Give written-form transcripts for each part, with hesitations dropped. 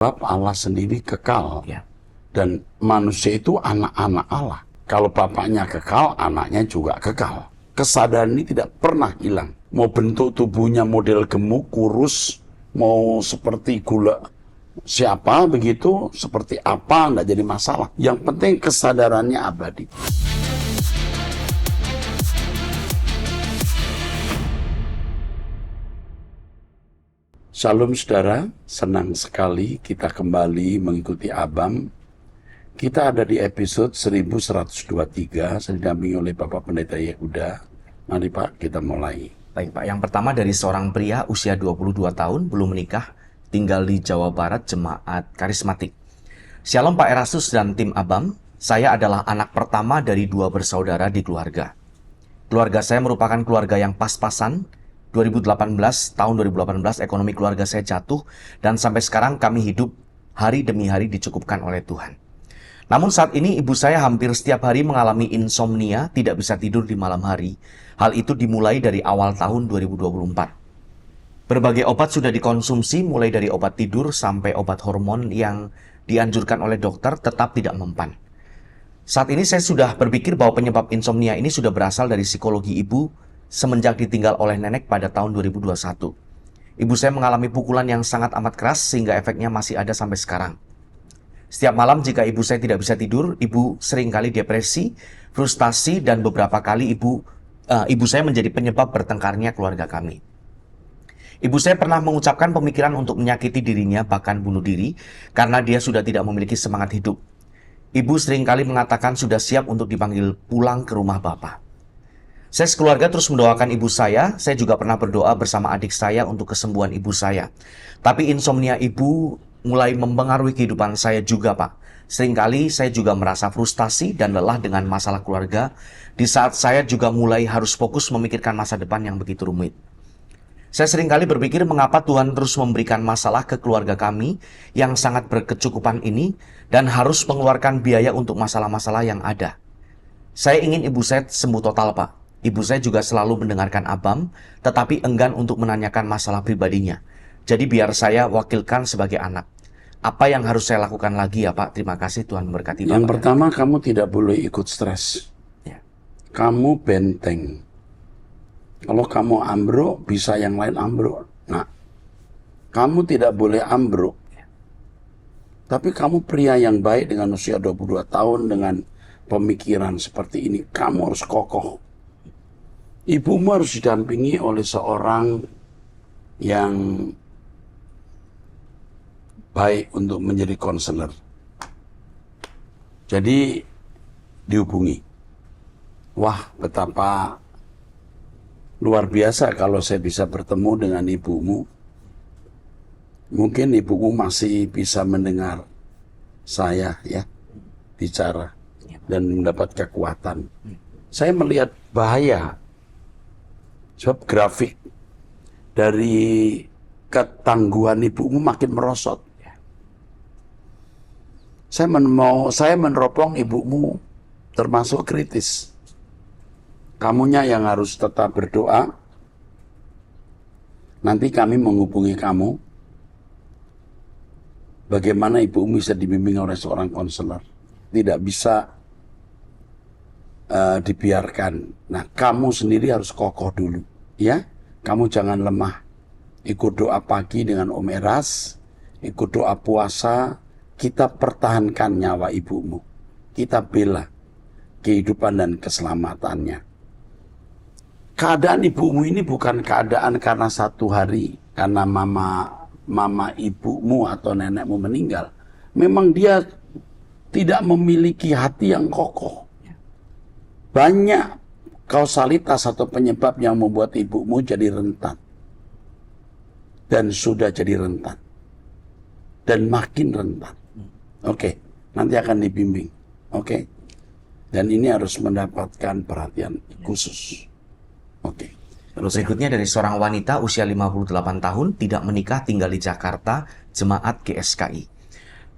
Sebab Allah sendiri kekal. Ya. Dan manusia itu anak-anak Allah. Kalau bapaknya kekal, anaknya juga kekal. Kesadaran ini tidak pernah hilang. Mau bentuk tubuhnya model gemuk, kurus, mau seperti gula siapa begitu, seperti apa, nggak jadi masalah. Yang penting kesadarannya abadi. Shalom saudara, senang sekali kita kembali mengikuti Abam. Kita ada di episode 1123, saya didampingi oleh Bapak Pendeta Yehuda. Mari Pak, kita mulai. Baik Pak, yang pertama dari seorang pria usia 22 tahun, belum menikah, tinggal di Jawa Barat, jemaat karismatik. Shalom Pak Erastus dan tim Abam, saya adalah anak pertama dari 2 bersaudara di keluarga. Keluarga saya merupakan keluarga yang pas-pasan. 2018, tahun 2018 ekonomi keluarga saya jatuh dan sampai sekarang kami hidup hari demi hari dicukupkan oleh Tuhan. Namun saat ini ibu saya hampir setiap hari mengalami insomnia, tidak bisa tidur di malam hari. Hal itu dimulai dari awal tahun 2024. Berbagai obat sudah dikonsumsi mulai dari obat tidur sampai obat hormon yang dianjurkan oleh dokter tetap tidak mempan. Saat ini saya sudah berpikir bahwa penyebab insomnia ini sudah berasal dari psikologi ibu semenjak ditinggal oleh nenek pada tahun 2021. Ibu saya mengalami pukulan yang sangat amat keras sehingga efeknya masih ada sampai sekarang. Setiap malam jika ibu saya tidak bisa tidur, ibu seringkali depresi, frustasi, dan beberapa kali ibu saya menjadi penyebab bertengkarnya keluarga kami. Ibu saya pernah mengucapkan pemikiran untuk menyakiti dirinya, bahkan bunuh diri, karena dia sudah tidak memiliki semangat hidup. Ibu seringkali mengatakan sudah siap untuk dipanggil pulang ke rumah Bapa. Saya sekeluarga terus mendoakan ibu saya juga pernah berdoa bersama adik saya untuk kesembuhan ibu saya. Tapi insomnia ibu mulai mempengaruhi kehidupan saya juga, Pak. Seringkali saya juga merasa frustasi dan lelah dengan masalah keluarga, di saat saya juga mulai harus fokus memikirkan masa depan yang begitu rumit. Saya seringkali berpikir mengapa Tuhan terus memberikan masalah ke keluarga kami yang sangat berkecukupan ini dan harus mengeluarkan biaya untuk masalah-masalah yang ada. Saya ingin ibu saya sembuh total, Pak. Ibu saya juga selalu mendengarkan Abam, tetapi enggan untuk menanyakan masalah pribadinya. Jadi biar saya wakilkan sebagai anak. Apa yang harus saya lakukan lagi ya Pak? Terima kasih, Tuhan memberkati Bapak. Yang pertama, kamu tidak boleh ikut stres. Ya. Kamu benteng. Kalau kamu ambruk, bisa yang lain ambruk. Nah, kamu tidak boleh ambruk. Tapi kamu pria yang baik dengan usia 22 tahun, dengan pemikiran seperti ini, kamu harus kokoh. Ibumu harus didampingi oleh seorang yang baik untuk menjadi konselor. Jadi dihubungi. Wah, betapa luar biasa kalau saya bisa bertemu dengan ibumu. Mungkin ibumu masih bisa mendengar saya ya bicara dan mendapat kekuatan. Saya melihat bahaya. Sebab grafik dari ketangguhan ibumu makin merosot. Saya meneropong ibumu termasuk kritis. Kamunya yang harus tetap berdoa. Nanti kami menghubungi kamu. Bagaimana ibumu bisa dibimbing oleh seorang konselor. Tidak bisa dibiarkan. Nah, kamu sendiri harus kokoh dulu. Ya, kamu jangan lemah. Ikut doa pagi dengan Om Eras. Ikut doa puasa. Kita pertahankan nyawa ibumu. Kita bela kehidupan dan keselamatannya. Keadaan ibumu ini bukan keadaan karena satu hari. Karena mama ibumu atau nenekmu meninggal. Memang dia tidak memiliki hati yang kokoh. Banyak kausalitas atau penyebab yang membuat ibumu jadi rentan. Dan sudah jadi rentan. Dan makin rentan. Oke, nanti akan dibimbing. Oke. Dan ini harus mendapatkan perhatian khusus. Oke. Terus berikutnya dari seorang wanita usia 58 tahun, tidak menikah, tinggal di Jakarta, jemaat GSKI.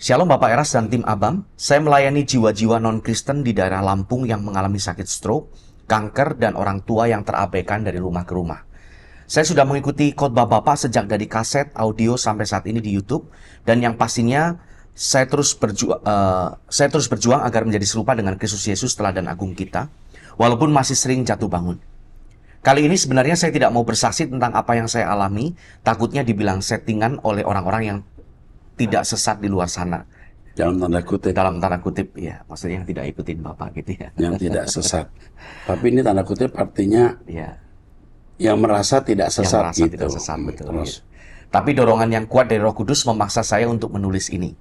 Shalom Bapak Eras dan tim Abam, saya melayani jiwa-jiwa non-Kristen di daerah Lampung yang mengalami sakit stroke, kanker, dan orang tua yang terabaikan dari rumah ke rumah. Saya sudah mengikuti khotbah Bapak sejak dari kaset, audio sampai saat ini di YouTube, dan yang pastinya saya terus berjuang agar menjadi serupa dengan Kristus Yesus teladan agung kita, walaupun masih sering jatuh bangun. Kali ini sebenarnya saya tidak mau bersaksi tentang apa yang saya alami, takutnya dibilang settingan oleh orang-orang yang tidak sesat di luar sana. Dalam tanda kutip. Dalam tanda kutip, ya, maksudnya yang tidak ikutin Bapak gitu ya. Yang tidak sesat. Tapi ini tanda kutip artinya Ya, yang merasa tidak yang sesat merasa gitu. tidak sesat, betul. Terus, Ya. Tapi dorongan yang kuat dari Roh Kudus memaksa saya untuk menulis ini.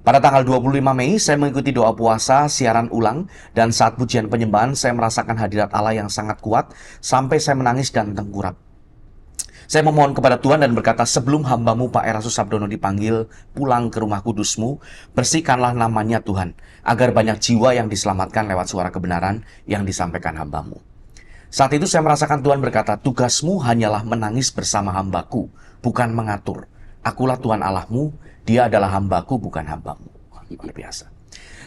Pada tanggal 25 Mei, saya mengikuti doa puasa, siaran ulang, dan saat pujian penyembahan, saya merasakan hadirat Allah yang sangat kuat, sampai saya menangis dan tengkurap. Saya memohon kepada Tuhan dan berkata, sebelum hambamu Pak Erastus Sabdono dipanggil pulang ke rumah kudusmu, bersihkanlah namanya Tuhan, agar banyak jiwa yang diselamatkan lewat suara kebenaran yang disampaikan hambamu. Saat itu saya merasakan Tuhan berkata, tugasmu hanyalah menangis bersama hambaku, bukan mengatur. Akulah Tuhan Allahmu, Dia adalah hambaku, bukan hambamu. Luar biasa.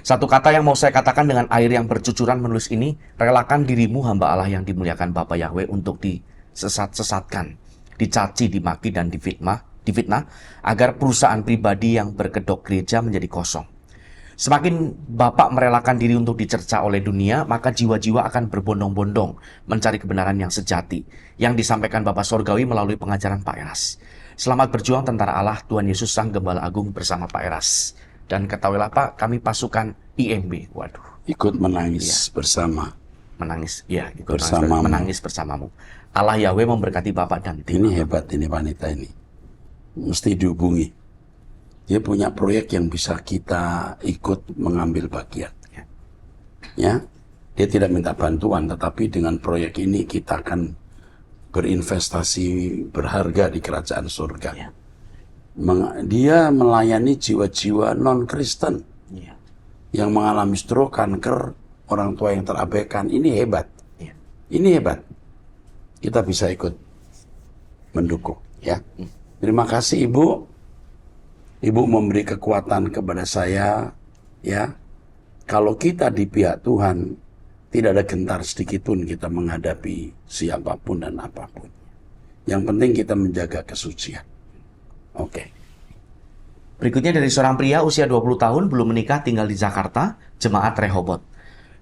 Satu kata yang mau saya katakan dengan air yang bercucuran menulis ini, relakan dirimu hamba Allah yang dimuliakan Bapa Yahweh untuk disesat-sesatkan, dicaci, dimaki, dan difitnah, agar perusahaan pribadi yang berkedok gereja menjadi kosong. Semakin Bapak merelakan diri untuk dicerca oleh dunia, maka jiwa-jiwa akan berbondong-bondong mencari kebenaran yang sejati, yang disampaikan Bapak Sorgawi melalui pengajaran Pak Eras. Selamat berjuang tentara Allah, Tuhan Yesus Sang Gembala Agung bersama Pak Eras. Dan ketahuilah Pak, kami pasukan IMB. Waduh. ikut menangis bersama. Menangis, ya, ikut Bersamamu. menangis bersamamu. Allah Yahweh memberkati Bapak dan tim. Ini hebat ini wanita ini. Mesti dihubungi. Dia punya proyek yang bisa kita ikut mengambil bagian. Ya. Dia tidak minta bantuan, tetapi dengan proyek ini kita akan berinvestasi berharga di kerajaan surga. Ya. Dia melayani jiwa-jiwa non-Kristen Ya. yang mengalami stroke, kanker, orang tua yang terabaikan. Ini hebat. Ya. Ini hebat. Kita bisa ikut mendukung, ya. Terima kasih Ibu. Ibu memberi kekuatan kepada saya, ya. Kalau kita di pihak Tuhan, tidak ada gentar sedikit pun kita menghadapi siapapun dan apapun. Yang penting kita menjaga kesucian. Oke. Berikutnya dari seorang pria usia 20 tahun, belum menikah, tinggal di Jakarta, jemaat Rehobot.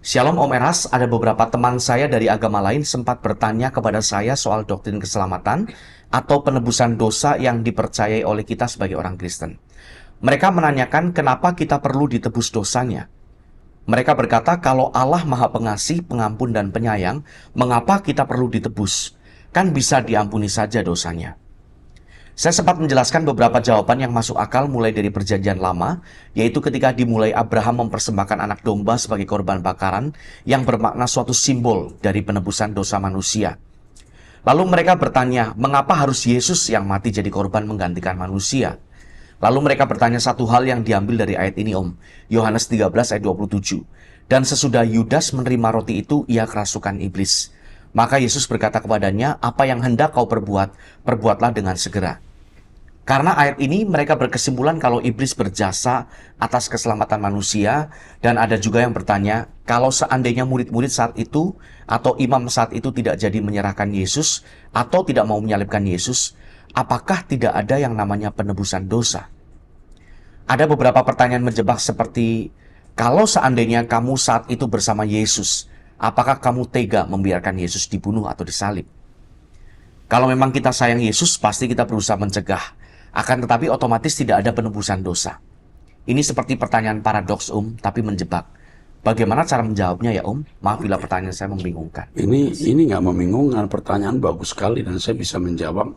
Shalom Om Eras, ada beberapa teman saya dari agama lain sempat bertanya kepada saya soal doktrin keselamatan atau penebusan dosa yang dipercayai oleh kita sebagai orang Kristen. Mereka menanyakan kenapa kita perlu ditebus dosanya. Mereka berkata kalau Allah Maha Pengasih, Pengampun, dan Penyayang, mengapa kita perlu ditebus? Kan bisa diampuni saja dosanya. Saya sempat menjelaskan beberapa jawaban yang masuk akal mulai dari Perjanjian Lama, yaitu ketika dimulai Abraham mempersembahkan anak domba sebagai korban bakaran yang bermakna suatu simbol dari penebusan dosa manusia. Lalu mereka bertanya, mengapa harus Yesus yang mati jadi korban menggantikan manusia? Lalu mereka bertanya satu hal yang diambil dari ayat ini Om, Yohanes 13 ayat 27. Dan sesudah Yudas menerima roti itu, ia kerasukan iblis. Maka Yesus berkata kepadanya, apa yang hendak kau perbuat, perbuatlah dengan segera. Karena ayat ini mereka berkesimpulan kalau iblis berjasa atas keselamatan manusia, dan ada juga yang bertanya, kalau seandainya murid-murid saat itu atau imam saat itu tidak jadi menyerahkan Yesus atau tidak mau menyalibkan Yesus, apakah tidak ada yang namanya penebusan dosa? Ada beberapa pertanyaan menjebak seperti, kalau seandainya kamu saat itu bersama Yesus, apakah kamu tega membiarkan Yesus dibunuh atau disalib? Kalau memang kita sayang Yesus, pasti kita berusaha mencegah. Akan tetapi otomatis tidak ada penebusan dosa. Ini seperti pertanyaan paradoks tapi menjebak. Bagaimana cara menjawabnya ya Om? Maaf bila pertanyaan saya membingungkan. Ini nggak membingungkan, pertanyaan bagus sekali dan saya bisa menjawab.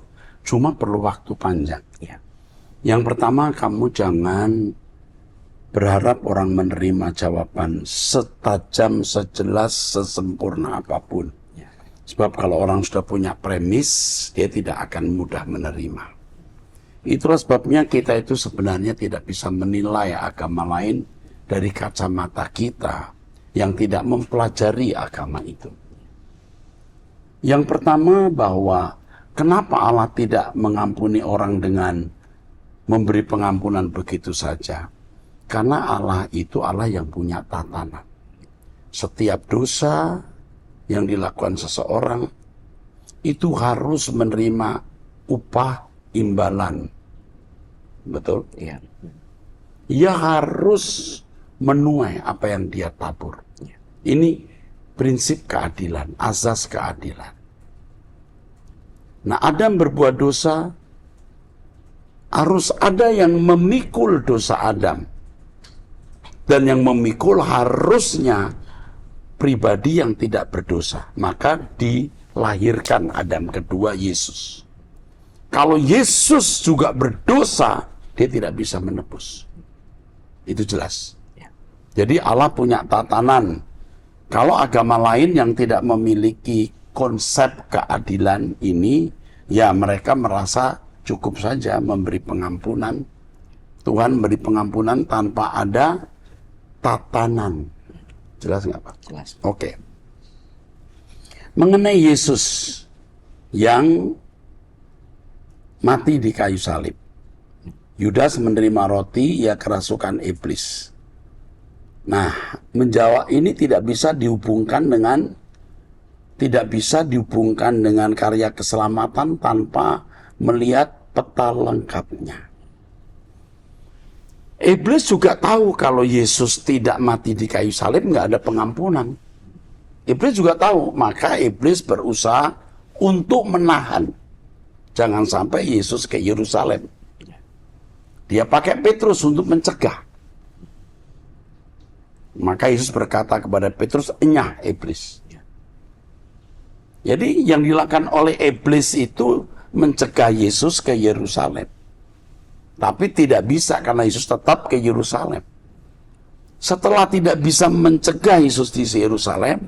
Cuma perlu waktu panjang. Ya. Yang pertama, kamu jangan berharap orang menerima jawaban setajam, sejelas, sesempurna apapun. Ya. Sebab kalau orang sudah punya premis, dia tidak akan mudah menerima. Itulah sebabnya kita itu sebenarnya tidak bisa menilai agama lain dari kacamata kita yang tidak mempelajari agama itu. Yang pertama bahwa kenapa Allah tidak mengampuni orang dengan memberi pengampunan begitu saja? Karena Allah itu Allah yang punya tatanan. Setiap dosa yang dilakukan seseorang itu harus menerima upah imbalan. Betul? Iya. Ia harus menuai apa yang dia tabur. Iya. Ini prinsip keadilan, azas keadilan. Nah, Adam berbuat dosa, harus ada yang memikul dosa Adam. Dan yang memikul harusnya pribadi yang tidak berdosa. Maka dilahirkan Adam kedua, Yesus. Kalau Yesus juga berdosa, dia tidak bisa menebus. Itu jelas. Ya. Jadi Allah punya tatanan. Kalau agama lain yang tidak memiliki konsep keadilan ini, ya mereka merasa cukup saja memberi pengampunan. Tuhan beri pengampunan tanpa ada tatanan. Jelas nggak Pak? Jelas. Oke. Mengenai Yesus yang mati di kayu salib. Yudas menerima roti, ia kerasukan iblis. Nah, menjawab ini tidak bisa dihubungkan dengan karya keselamatan tanpa melihat peta lengkapnya. Iblis juga tahu kalau Yesus tidak mati di kayu salib, nggak ada pengampunan. Iblis juga tahu, maka iblis berusaha untuk menahan. Jangan sampai Yesus ke Yerusalem. Dia pakai Petrus untuk mencegah. Maka Yesus berkata kepada Petrus, "Enyah iblis." Jadi yang dilakukan oleh iblis itu mencegah Yesus ke Yerusalem. Tapi tidak bisa karena Yesus tetap ke Yerusalem. Setelah tidak bisa mencegah Yesus di Yerusalem,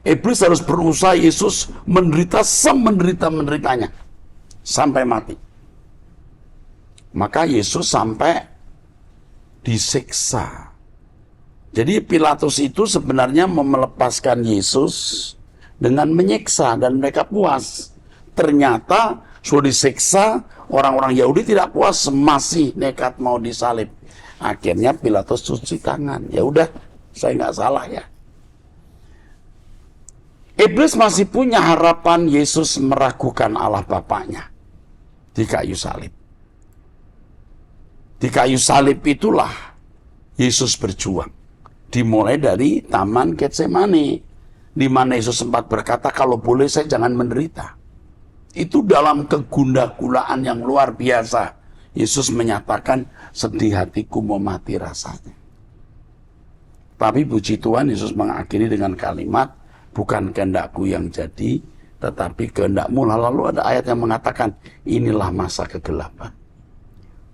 iblis harus berusaha Yesus menderita semenderita-menderitanya sampai mati. Maka Yesus sampai disiksa. Jadi Pilatus itu sebenarnya melepaskan Yesus dengan menyiksa dan mereka puas. Ternyata sudah disiksa, orang-orang Yahudi tidak puas, masih nekat mau disalib. Akhirnya Pilatus cuci tangan. Ya udah, saya nggak salah ya. Iblis masih punya harapan Yesus meragukan Allah Bapaknya di kayu salib. Di kayu salib itulah Yesus berjuang. Dimulai dari Taman Getsemani, di mana Yesus sempat berkata, "Kalau boleh saya jangan menderita." Itu dalam kegundah-gulaan yang luar biasa. Yesus menyatakan, "Sedih hatiku mau mati rasanya." Tapi puji Tuhan, Yesus mengakhiri dengan kalimat, "Bukan kehendakku yang jadi, tetapi kehendakmu." Lalu ada ayat yang mengatakan, "Inilah masa kegelapan."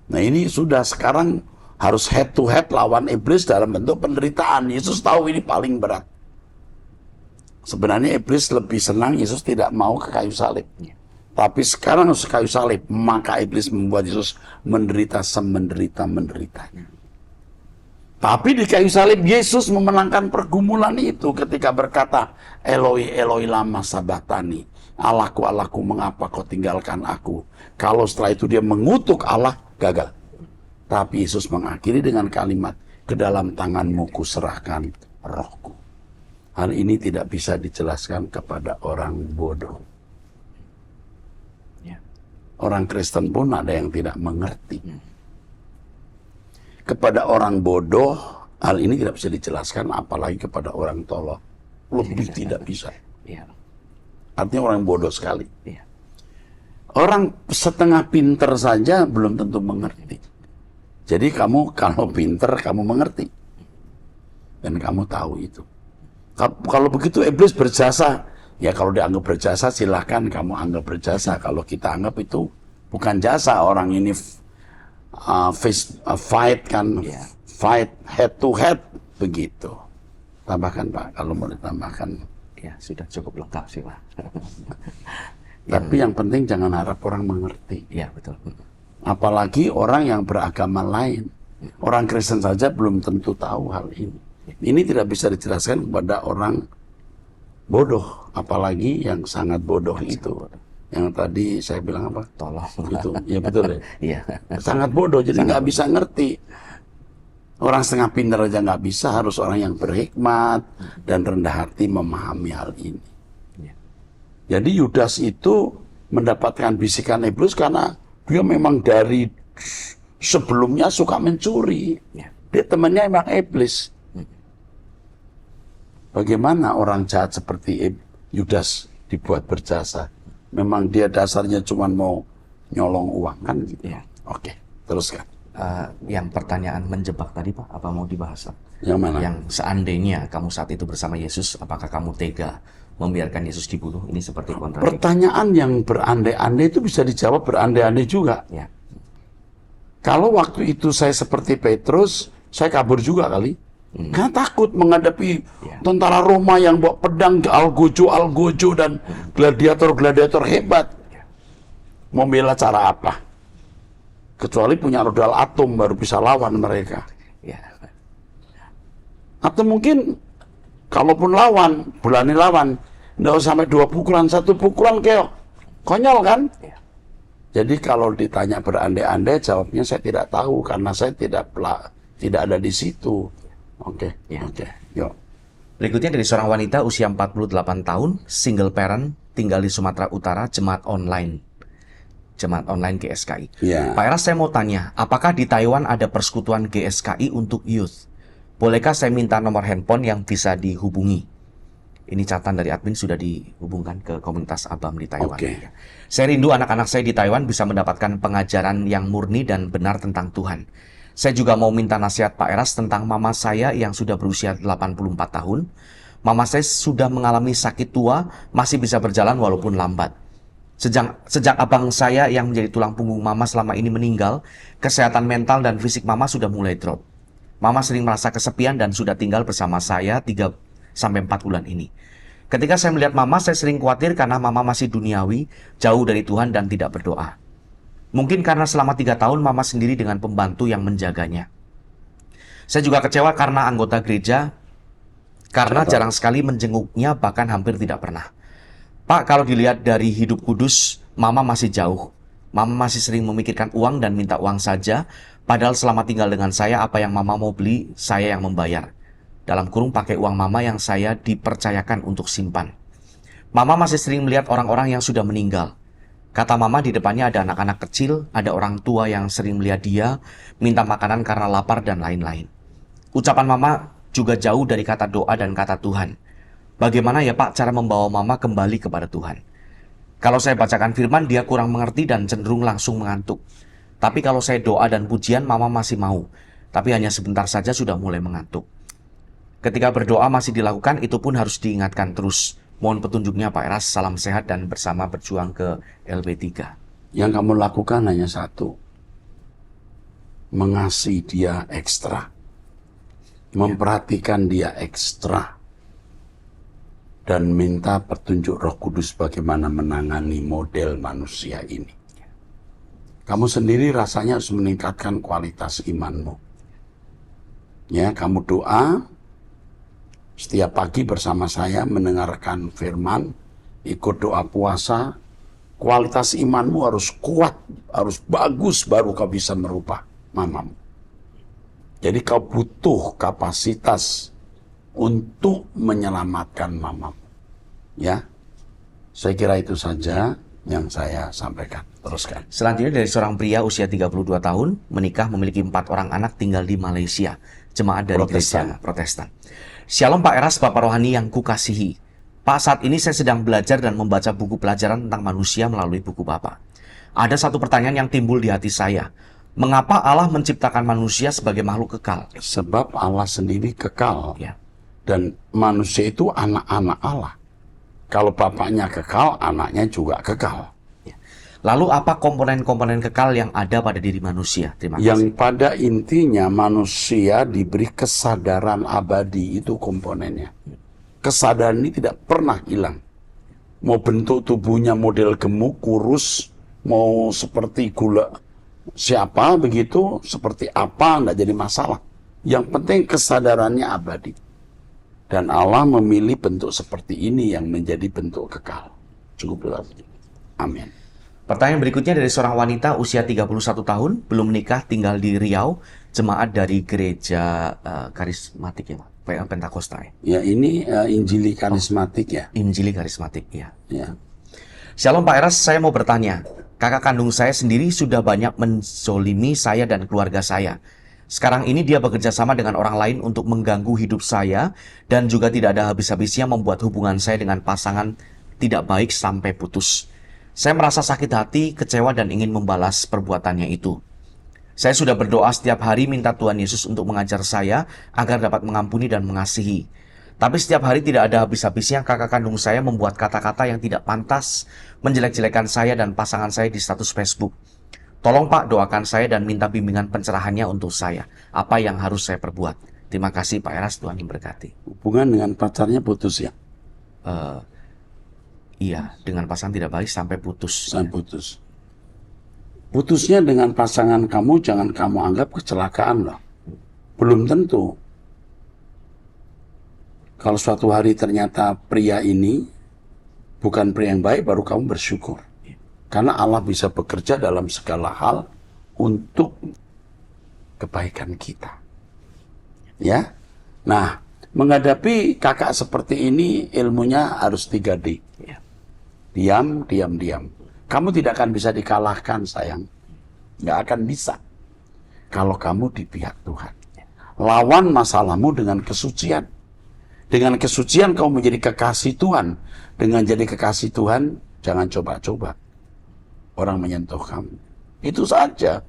Nah ini sudah sekarang harus head to head lawan iblis dalam bentuk penderitaan. Yesus tahu ini paling berat. Sebenarnya iblis lebih senang Yesus tidak mau ke kayu salib. Tapi sekarang harus kayu salib, maka iblis membuat Yesus menderita semenderita-menderitanya. Tapi di kayu salib Yesus memenangkan pergumulan itu ketika berkata, "Eloi, Eloi lama sabatani." "Allahku, Allahku, mengapa kau tinggalkan aku?" Kalau setelah itu dia mengutuk Allah, gagal. Tapi Yesus mengakhiri dengan kalimat, "Ke dalam tanganmu kuserahkan rohku." Hal ini tidak bisa dijelaskan kepada orang bodoh. Orang Kristen pun ada yang tidak mengerti. Kepada orang bodoh, hal ini tidak bisa dijelaskan, apalagi kepada orang tolol. Lebih tidak bisa. Artinya orang bodoh sekali. Orang setengah pinter saja belum tentu mengerti. Jadi kamu kalau pinter, kamu mengerti. Dan kamu tahu itu. Kalau begitu iblis berjasa. Ya kalau dianggap berjasa silahkan kamu anggap berjasa. Kalau kita anggap itu bukan jasa, orang ini fight kan, fight head to head begitu. Tambahkan Pak, kalau mau ditambahkan. Ya sudah cukup lengkap sih Pak. Tapi yang penting jangan harap orang mengerti. Ya betul. Apalagi orang yang beragama lain. Orang Kristen saja belum tentu tahu hal ini. Ini tidak bisa dijelaskan kepada orang bodoh, apalagi yang sangat bodoh itu. Yang tadi saya bilang apa? Tolong. Itu, ya betul ya. Iya. Sangat bodoh, jadi nggak bisa ngerti. Orang setengah pintar aja nggak bisa, harus orang yang berhikmat dan rendah hati memahami hal ini. Jadi Yudas itu mendapatkan bisikan iblis karena dia memang dari sebelumnya suka mencuri. Ya. Dia temannya emang iblis. Bagaimana orang jahat seperti Yudas dibuat berjasa? Memang dia dasarnya cuma mau nyolong uang kan gitu. Ya. Oke, teruskan. Yang pertanyaan menjebak tadi Pak, apa mau dibahas? Yang mana? Yang seandainya kamu saat itu bersama Yesus, apakah kamu tega membiarkan Yesus dibunuh? Ini seperti kontradiksi. Pertanyaan yang berandai-andai itu bisa dijawab berandai-andai juga. Ya. Kalau waktu itu saya seperti Petrus, saya kabur juga kali. Karena takut menghadapi tentara Roma yang bawa pedang, algojo dan gladiator-gladiator hebat. Membela cara apa? Kecuali punya rudal atom baru bisa lawan mereka. Ya. Atau mungkin kalaupun lawan, berani lawan, nggak usah sampai 2 pukulan, 1 pukulan keok. Konyol kan? Ya. Jadi kalau ditanya berandai-andai, jawabnya saya tidak tahu karena saya tidak ada di situ. Oke, yuk. Berikutnya dari seorang wanita usia 48 tahun, single parent, tinggal di Sumatera Utara, jemaat online GSKI. Ya. Pak Eras, saya mau tanya, apakah di Taiwan ada persekutuan GSKI untuk youth? Bolehkah saya minta nomor handphone yang bisa dihubungi? Ini catatan dari admin sudah dihubungkan ke komunitas ABAM di Taiwan. Oke. Saya rindu anak-anak saya di Taiwan bisa mendapatkan pengajaran yang murni dan benar tentang Tuhan. Saya juga mau minta nasihat Pak Eras tentang mama saya yang sudah berusia 84 tahun. Mama saya sudah mengalami sakit tua, masih bisa berjalan walaupun lambat. Sejak abang saya yang menjadi tulang punggung mama selama ini meninggal, kesehatan mental dan fisik mama sudah mulai drop. Mama sering merasa kesepian dan sudah tinggal bersama saya 3-4 bulan ini. Ketika saya melihat mama, saya sering khawatir karena mama masih duniawi, jauh dari Tuhan dan tidak berdoa. Mungkin karena selama 3 tahun mama sendiri dengan pembantu yang menjaganya. Saya juga kecewa karena anggota gereja, karena jarang sekali menjenguknya, bahkan hampir tidak pernah. Pak, kalau dilihat dari hidup kudus, mama masih jauh. Mama masih sering memikirkan uang dan minta uang saja, padahal selama tinggal dengan saya, apa yang mama mau beli, saya yang membayar. Dalam kurung pakai uang mama yang saya dipercayakan untuk simpan. Mama masih sering melihat orang-orang yang sudah meninggal. Kata mama di depannya ada anak-anak kecil, ada orang tua yang sering melihat dia, minta makanan karena lapar dan lain-lain. Ucapan mama juga jauh dari kata doa dan kata Tuhan. Bagaimana ya Pak cara membawa mama kembali kepada Tuhan? Kalau saya bacakan firman, dia kurang mengerti dan cenderung langsung mengantuk. Tapi kalau saya doa dan pujian, mama masih mau. Tapi hanya sebentar saja sudah mulai mengantuk. Ketika berdoa masih dilakukan, itu pun harus diingatkan terus. Mohon petunjuknya Pak Eras, salam sehat dan bersama berjuang ke LB3. Yang kamu lakukan hanya satu. Mengasihi dia ekstra. Memperhatikan dia ekstra. Dan minta petunjuk Roh Kudus bagaimana menangani model manusia ini. Kamu sendiri rasanya harus meningkatkan kualitas imanmu. Ya, kamu doa setiap pagi bersama saya mendengarkan firman, ikut doa puasa, kualitas imanmu harus kuat, harus bagus baru kau bisa merubah mamamu. Jadi kau butuh kapasitas untuk menyelamatkan mamamu. Ya, saya kira itu saja yang saya sampaikan. Teruskan. Selanjutnya dari seorang pria usia 32 tahun, menikah memiliki 4 orang anak tinggal di Malaysia, jemaat dari gereja Protestan. Shalom Pak Eras, Bapak Rohani yang kukasihi. Pak, saat ini saya sedang belajar dan membaca buku pelajaran tentang manusia melalui buku Bapak. Ada satu pertanyaan yang timbul di hati saya. Mengapa Allah menciptakan manusia sebagai makhluk kekal? Sebab Allah sendiri kekal. Ya. Dan manusia itu anak-anak Allah. Kalau bapaknya kekal, anaknya juga kekal. Ya. Lalu apa komponen-komponen kekal yang ada pada diri manusia? Terima kasih. Yang pada intinya manusia diberi kesadaran abadi, itu komponennya. Kesadaran ini tidak pernah hilang. Mau bentuk tubuhnya model gemuk, kurus, mau seperti gula siapa begitu, seperti apa, enggak jadi masalah. Yang penting kesadarannya abadi. Dan Allah memilih bentuk seperti ini yang menjadi bentuk kekal. Cukup jelas. Amin. Pertanyaan berikutnya dari seorang wanita usia 31 tahun, belum menikah, tinggal di Riau, jemaat dari gereja karismatik ya Pak, Pentakosta ya? Ya ini Injili karismatik ya. Injili karismatik ya. Ya. Shalom Pak Eras, saya mau bertanya. Kakak kandung saya sendiri sudah banyak menzolimi saya dan keluarga saya. Sekarang ini dia bekerja sama dengan orang lain untuk mengganggu hidup saya dan juga tidak ada habis-habisnya membuat hubungan saya dengan pasangan tidak baik sampai putus. Saya merasa sakit hati, kecewa dan ingin membalas perbuatannya itu. Saya sudah berdoa setiap hari minta Tuhan Yesus untuk mengajar saya agar dapat mengampuni dan mengasihi. Tapi setiap hari tidak ada habis-habisnya kakak kandung saya membuat kata-kata yang tidak pantas, menjelek-jelekan saya dan pasangan saya di status Facebook. Tolong Pak doakan saya dan minta bimbingan pencerahannya untuk saya. Apa yang harus saya perbuat? Terima kasih Pak Eras, Tuhan memberkati. Hubungan dengan pacarnya putus ya? Iya, dengan pasangan tidak baik sampai putus. Sampai putus. Putusnya dengan pasangan kamu jangan kamu anggap kecelakaan loh. Belum tentu. Kalau suatu hari ternyata pria ini bukan pria yang baik, baru kamu bersyukur. Karena Allah bisa bekerja dalam segala hal untuk kebaikan kita. Ya. Nah, menghadapi kakak seperti ini ilmunya harus 3D. Diam, diam, diam. Kamu tidak akan bisa dikalahkan, sayang. Nggak akan bisa. Kalau kamu di pihak Tuhan. Lawan masalahmu dengan kesucian. Dengan kesucian kamu menjadi kekasih Tuhan. Dengan jadi kekasih Tuhan, jangan coba-coba orang menyentuh kamu. Itu saja.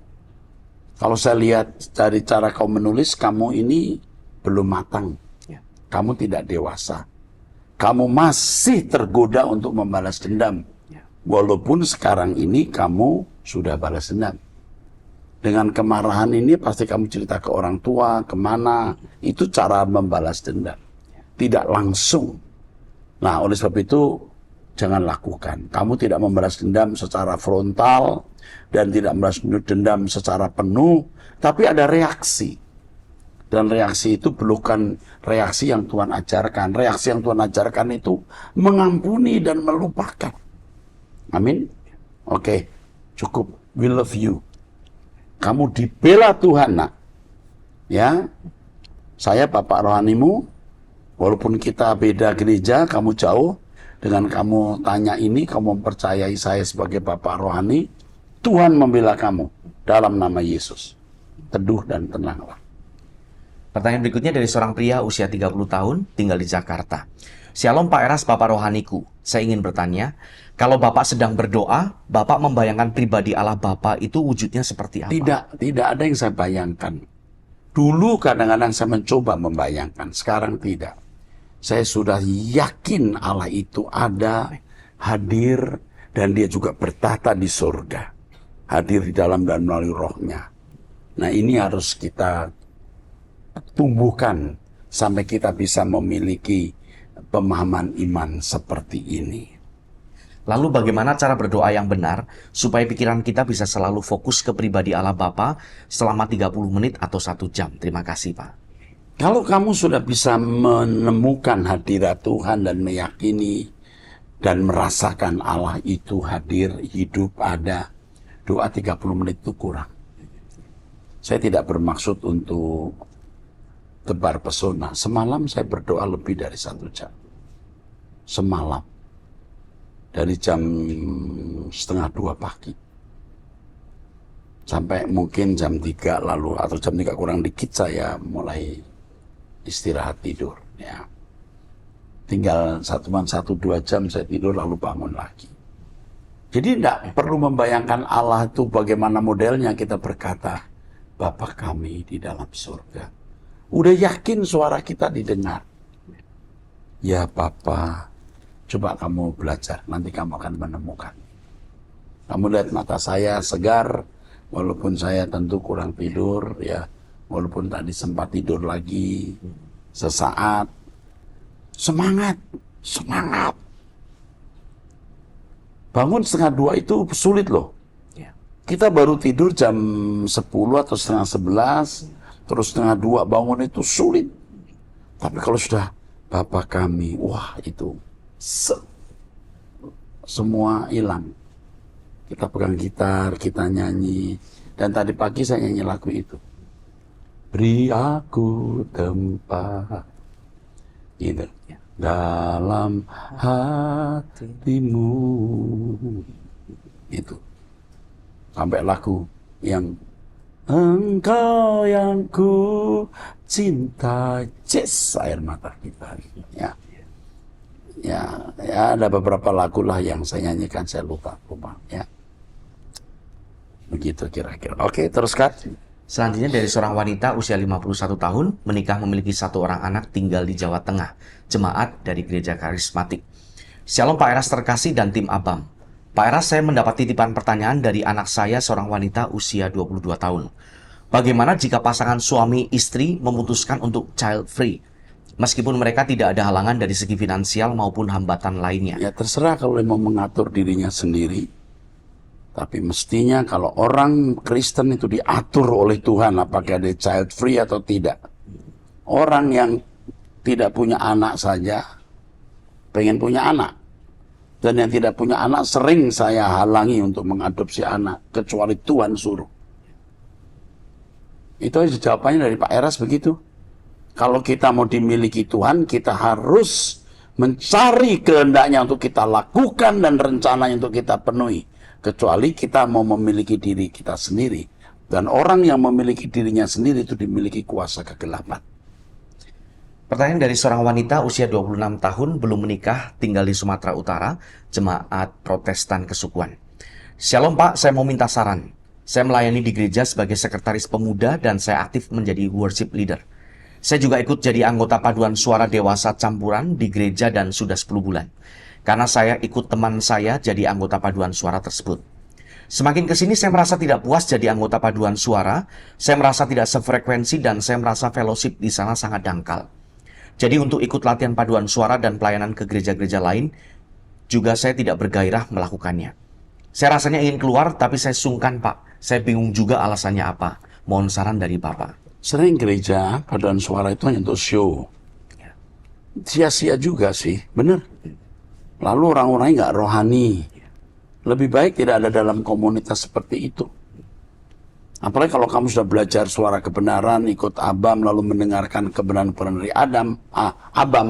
Kalau saya lihat dari cara kamu menulis, kamu ini belum matang. Kamu tidak dewasa. Kamu masih tergoda untuk membalas dendam. Walaupun sekarang ini kamu sudah balas dendam. Dengan kemarahan ini pasti kamu cerita ke orang tua, kemana. Itu cara membalas dendam. Tidak langsung. Nah, oleh sebab itu, jangan lakukan. Kamu tidak membalas dendam secara frontal dan tidak membalas dendam secara penuh, tapi ada reaksi. Dan reaksi itu bukan reaksi yang Tuhan ajarkan. Reaksi yang Tuhan ajarkan itu mengampuni dan melupakan. Amin. Oke, cukup. We love you. Kamu dibela Tuhan, nak. Ya, saya Bapak rohanimu. Walaupun kita beda gereja, kamu jauh. Dengan kamu tanya ini, kamu mempercayai saya sebagai Bapak rohani. Tuhan membela kamu dalam nama Yesus. Teduh dan tenanglah. Pertanyaan berikutnya dari seorang pria usia 30 tahun, tinggal di Jakarta. Shalom Pak Eras, Bapak rohaniku. Saya ingin bertanya, kalau Bapak sedang berdoa, Bapak membayangkan pribadi Allah Bapak itu wujudnya seperti apa? Tidak ada yang saya bayangkan. Dulu kadang-kadang saya mencoba membayangkan, sekarang tidak. Saya sudah yakin Allah itu ada, hadir, dan dia juga bertata di surga. Hadir di dalam dan melalui rohnya. Nah, ini harus kita tumbuhkan sampai kita bisa memiliki pemahaman iman seperti ini. Lalu bagaimana cara berdoa yang benar supaya pikiran kita bisa selalu fokus ke pribadi Allah Bapa selama 30 menit atau 1 jam? Terima kasih Pak. Kalau kamu sudah bisa menemukan hadirat Tuhan dan meyakini dan merasakan Allah itu hadir, hidup, ada, doa 30 menit itu kurang. Saya tidak bermaksud untuk tebar pesona. Semalam saya berdoa lebih dari 1 jam. Semalam. Dari jam 1:30 pagi. Sampai mungkin jam 3 lalu, atau jam 3 kurang dikit saya mulai istirahat tidur. Ya. Tinggal 1-2 jam saya tidur lalu bangun lagi. Jadi tidak perlu membayangkan Allah itu bagaimana modelnya kita berkata, Bapa kami di dalam surga. Udah yakin suara kita didengar. Ya Bapa, coba kamu belajar, nanti kamu akan menemukan. Kamu lihat mata saya segar, walaupun saya tentu kurang tidur, ya, walaupun tadi sempat tidur lagi sesaat. Semangat, semangat. Bangun 1:30 itu sulit loh. Kita baru tidur jam 10 atau 10:30, terus 1:30 bangun itu sulit. Tapi kalau sudah Bapa kami, wah itu semua hilang. Kita pegang gitar, kita nyanyi. Dan tadi pagi saya nyanyi lagu itu. Beri aku tempat. Gitu. dalam hatimu. Itu sampai lagu yang engkau yang ku cinta, air mata kita. Ya, ada beberapa lagu lah yang saya nyanyikan, saya lupa ya. Begitu kira-kira. Oke, teruskan. Selanjutnya dari seorang wanita usia 51 tahun, menikah memiliki 1 orang anak tinggal di Jawa Tengah, jemaat dari gereja karismatik. Shalom Pak Eras terkasih dan tim Abam. Pak Eras, saya mendapat titipan pertanyaan dari anak saya seorang wanita usia 22 tahun. Bagaimana jika pasangan suami istri memutuskan untuk child free? Meskipun mereka tidak ada halangan dari segi finansial maupun hambatan lainnya. Ya terserah kalau mau mengatur dirinya sendiri. Tapi mestinya kalau orang Kristen itu diatur oleh Tuhan apakah dia child free atau tidak. Orang yang tidak punya anak saja pengen punya anak. Dan yang tidak punya anak sering saya halangi untuk mengadopsi anak kecuali Tuhan suruh. Itu aja jawabannya dari Pak Eras begitu. Kalau kita mau dimiliki Tuhan, kita harus mencari kehendaknya untuk kita lakukan dan rencananya untuk kita penuhi. Kecuali kita mau memiliki diri kita sendiri. Dan orang yang memiliki dirinya sendiri itu dimiliki kuasa kegelapan. Pertanyaan dari seorang wanita usia 26 tahun, belum menikah, tinggal di Sumatera Utara, jemaat Protestan Kesukuan. Shalom Pak, saya mau minta saran. Saya melayani di gereja sebagai sekretaris pemuda dan saya aktif menjadi worship leader. Saya juga ikut jadi anggota paduan suara dewasa campuran di gereja dan sudah 10 bulan. Karena saya ikut teman saya jadi anggota paduan suara tersebut. Semakin kesini saya merasa tidak puas jadi anggota paduan suara, saya merasa tidak sefrekuensi dan saya merasa fellowship di sana sangat dangkal. Jadi untuk ikut latihan paduan suara dan pelayanan ke gereja-gereja lain, juga saya tidak bergairah melakukannya. Saya rasanya ingin keluar tapi saya sungkan Pak, saya bingung juga alasannya apa. Mohon saran dari Bapak. Sering gereja paduan suara itu hanya untuk show. Sia-sia juga sih, bener. Lalu orang-orangnya nggak rohani. Lebih baik tidak ada dalam komunitas seperti itu. Apalagi kalau kamu sudah belajar suara kebenaran, ikut Abam, lalu mendengarkan kebenaran-kebenaran dari Abam.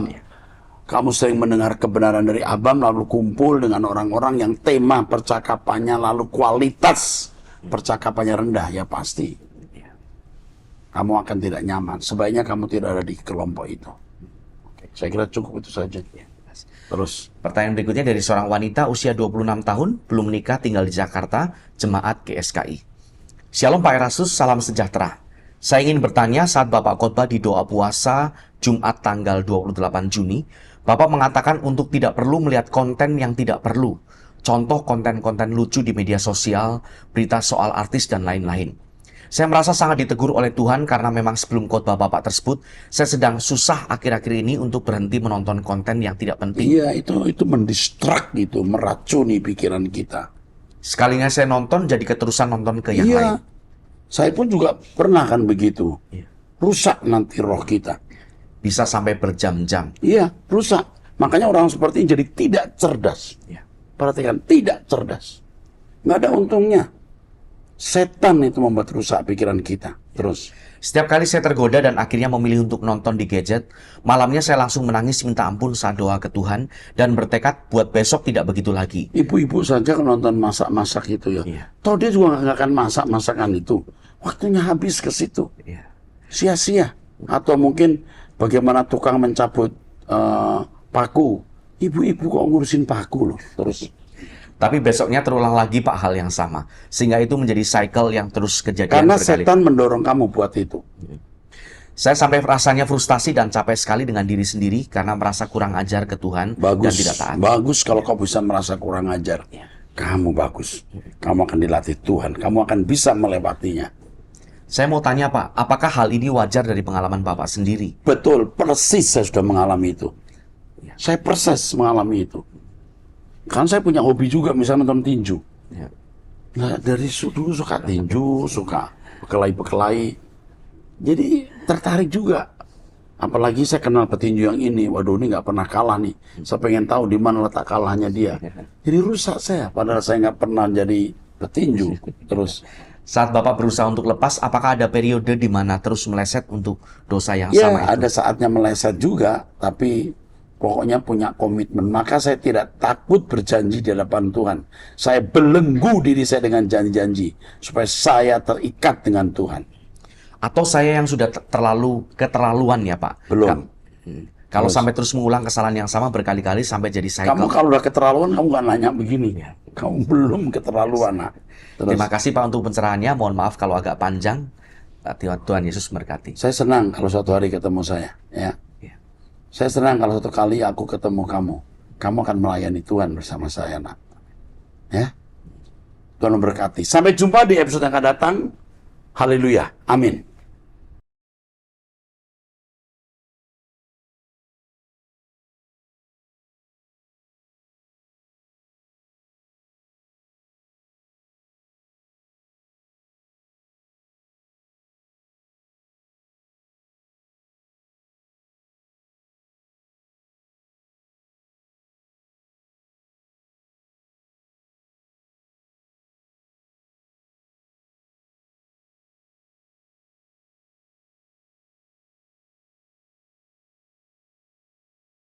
Kamu sering mendengar kebenaran dari Abam, lalu kumpul dengan orang-orang yang tema percakapannya, lalu kualitas percakapannya rendah, ya pasti kamu akan tidak nyaman. Sebaiknya kamu tidak ada di kelompok itu. Oke, saya kira cukup itu saja. Terus. Pertanyaan berikutnya dari seorang wanita usia 26 tahun, belum menikah, tinggal di Jakarta, jemaat GSKI. Shalom Pak Erasus, salam sejahtera. Saya ingin bertanya saat Bapak khotbah di doa puasa Jumat tanggal 28 Juni, Bapak mengatakan untuk tidak perlu melihat konten yang tidak perlu. Contoh konten-konten lucu di media sosial, berita soal artis dan lain-lain. Saya merasa sangat ditegur oleh Tuhan karena memang sebelum khotbah Bapak tersebut, saya sedang susah akhir-akhir ini untuk berhenti menonton konten yang tidak penting. Iya, itu mendistrak gitu, meracuni pikiran kita. Sekalinya saya nonton, jadi keterusan nonton ke yang lain. Saya pun juga pernah kan begitu. Rusak nanti roh kita. Bisa sampai berjam-jam. Iya, rusak. Makanya orang seperti ini jadi tidak cerdas. Perhatikan, tidak cerdas. Nggak ada untungnya. Setan itu membuat rusak pikiran kita. Terus. Setiap kali saya tergoda dan akhirnya memilih untuk nonton di gadget, malamnya saya langsung menangis minta ampun saat doa ke Tuhan dan bertekad buat besok tidak begitu lagi. Ibu-ibu saja kan nonton masak-masak itu ya. Toh dia juga nggak akan masak-masakan itu. Waktunya habis ke situ. Sia-sia. Atau mungkin bagaimana tukang mencabut paku. Ibu-ibu kok ngurusin paku loh. Terus. Tapi besoknya terulang lagi Pak hal yang sama. Sehingga itu menjadi cycle yang terus kejadian karena berkali. setan mendorong kamu buat itu. Saya sampai rasanya frustasi dan capek sekali dengan diri sendiri karena merasa kurang ajar ke Tuhan dan tidak taat. Bagus kalau kau bisa merasa kurang ajar. Kamu bagus. Kamu akan dilatih Tuhan. Kamu akan bisa melewatinya. Saya mau tanya Pak, apakah hal ini wajar dari pengalaman Bapak sendiri? Betul, persis saya sudah mengalami itu. Saya persis mengalami itu. Kan saya punya hobi juga, misalnya nonton tinju. Nah, dari dulu suka tinju, suka berkelahi-berkelahi. Jadi tertarik juga. Apalagi saya kenal petinju yang ini. Waduh, ini nggak pernah kalah nih. Saya pengen tahu di mana letak kalahnya dia. Jadi rusak saya, padahal saya nggak pernah jadi petinju. Terus. Saat Bapak berusaha untuk lepas, apakah ada periode di mana terus meleset untuk dosa yang Ya, sama itu? ada saatnya meleset juga, tapi Pokoknya punya komitmen. Maka saya tidak takut berjanji di hadapan Tuhan. Saya belenggu diri saya dengan janji-janji. Supaya saya terikat dengan Tuhan. Atau saya yang sudah terlalu keterlaluan ya Pak? Belum. Kalau sampai terus mengulang kesalahan yang sama berkali-kali sampai jadi cycle. Kamu kalau udah keterlaluan, kamu nggak nanya begini. Kamu belum keterlaluan. Nah. Terima kasih Pak untuk pencerahannya. Mohon maaf kalau agak panjang. Tuhan Yesus memberkati. Saya senang kalau suatu hari ketemu saya. Ya. Saya senang kalau suatu kali aku ketemu kamu. Kamu akan melayani Tuhan bersama saya, nak. Ya. Tuhan memberkati. Sampai jumpa di episode yang akan datang. Haleluya. Amin.